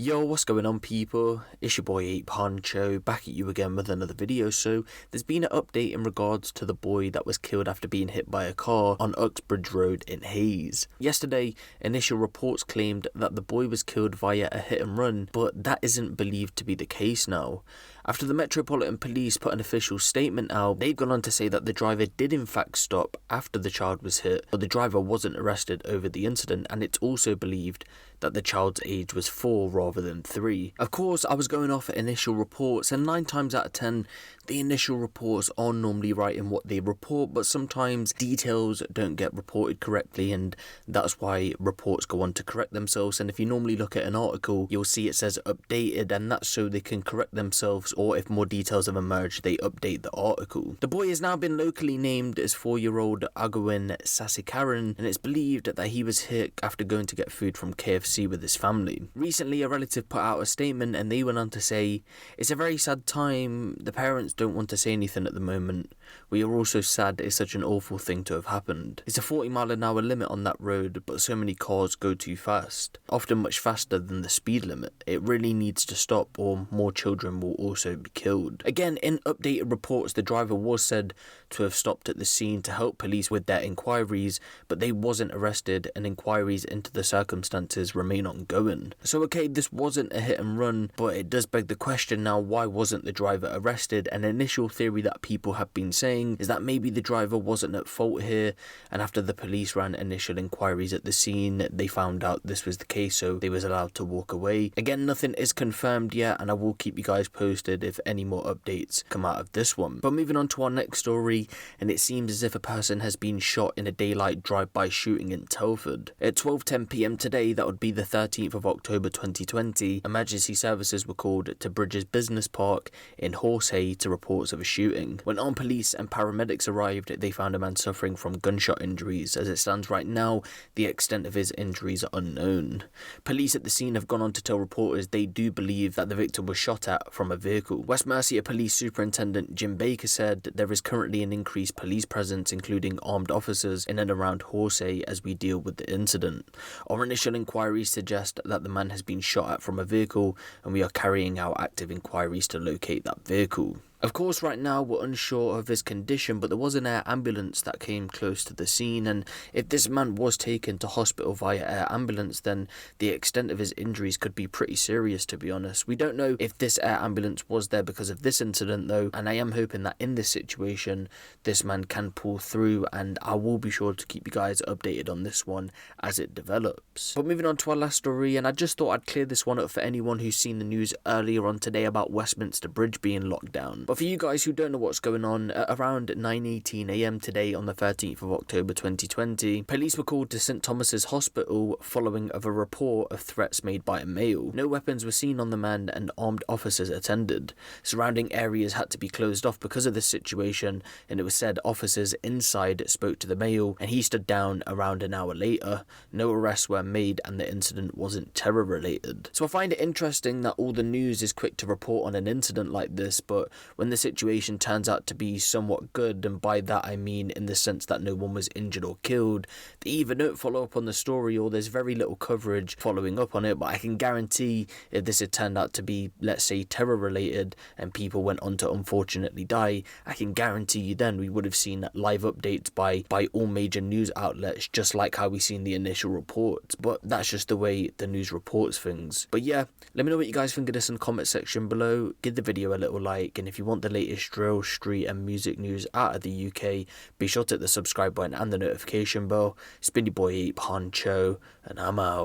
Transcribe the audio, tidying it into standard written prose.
Yo, what's going on people? It's your boy Huncho, back at you again with another video. So there's been an update in regards to the boy that was killed after being hit by a car on Uxbridge Road in Hayes. Yesterday, initial reports claimed that the boy was killed via a hit and run, but that isn't believed to be the case now. After the Metropolitan Police put an official statement out, they've gone on to say that the driver did in fact stop after the child was hit, but the driver wasn't arrested over the incident, and it's also believed that the child's age was 4 rather than 3. Of course, I was going off initial reports, and 9 times out of 10, the initial reports are normally right in what they report, but sometimes details don't get reported correctly, and that's why reports go on to correct themselves. And if you normally look at an article, you'll see it says updated, and that's so they can correct themselves, or if more details have emerged, they update the article. The boy has now been locally named as 4-year-old Agawin Sasikaran, and it's believed that he was hit after going to get food from KFC with his family. Recently, a relative put out a statement, and they went on to say, "It's a very sad time. The parents don't want to say anything at the moment. We are also sad it's such an awful thing to have happened. It's a 40-mile-an-hour limit on that road, but so many cars go too fast, often much faster than the speed limit. It really needs to stop, or more children will also be killed." Again, in updated reports, the driver was said to have stopped at the scene to help police with their inquiries, but they wasn't arrested, and inquiries into the circumstances remain ongoing. So okay, this wasn't a hit and run, but it does beg the question now, why wasn't the driver arrested? An initial theory that people have been saying is that maybe the driver wasn't at fault here, and after the police ran initial inquiries at the scene, they found out this was the case, so they was allowed to walk away. Again, nothing is confirmed yet, and I will keep you guys posted if any more updates come out of this one. But moving on to our next story, and it seems as if a person has been shot in a daylight drive-by shooting in Telford. At 12:10 PM today, that would be the 13th of October 2020, emergency services were called to Bridge's business park in Horsey to reports of a shooting. When armed police and paramedics arrived, they found a man suffering from gunshot injuries. As it stands right now, the extent of his injuries are unknown. Police at the scene have gone on to tell reporters they do believe that the victim was shot at from a vehicle. West Mercia Police Superintendent Jim Baker said there is currently an increased police presence, including armed officers in and around Horsey, as we deal with the incident. Our initial inquiries suggest that the man has been shot at from a vehicle, and we are carrying out active inquiries to locate that vehicle. Of course, right now we're unsure of his condition, but there was an air ambulance that came close to the scene, and if this man was taken to hospital via air ambulance, then the extent of his injuries could be pretty serious, to be honest. We don't know if this air ambulance was there because of this incident though, and I am hoping that in this situation this man can pull through, and I will be sure to keep you guys updated on this one as it develops. But moving on to our last story, and I just thought I'd clear this one up for anyone who's seen the news earlier on today about Westminster Bridge being locked down. But for you guys who don't know what's going on, at around 9:18 AM today on the 13th of October 2020, police were called to St Thomas's Hospital following of a report of threats made by a male. No weapons were seen on the man, and armed officers attended. Surrounding areas had to be closed off because of this situation, and it was said officers inside spoke to the male, and he stood down around an hour later. No arrests were made, and the incident wasn't terror related. So I find it interesting that all the news is quick to report on an incident like this, but when the situation turns out to be somewhat good, and by that I mean in the sense that no one was injured or killed, they either don't follow up on the story or there's very little coverage following up on it. But I can guarantee if this had turned out to be, let's say, terror related and people went on to unfortunately die, I can guarantee you then we would have seen live updates by all major news outlets, just like how we seen the initial reports. But that's just the way the news reports things. But yeah, let me know what you guys think of this in the comment section below. Give the video a little like, and if you want the latest drill, street and music news out of the UK, be sure to hit the subscribe button and the notification bell. It's been your boy Huncho, and I'm out.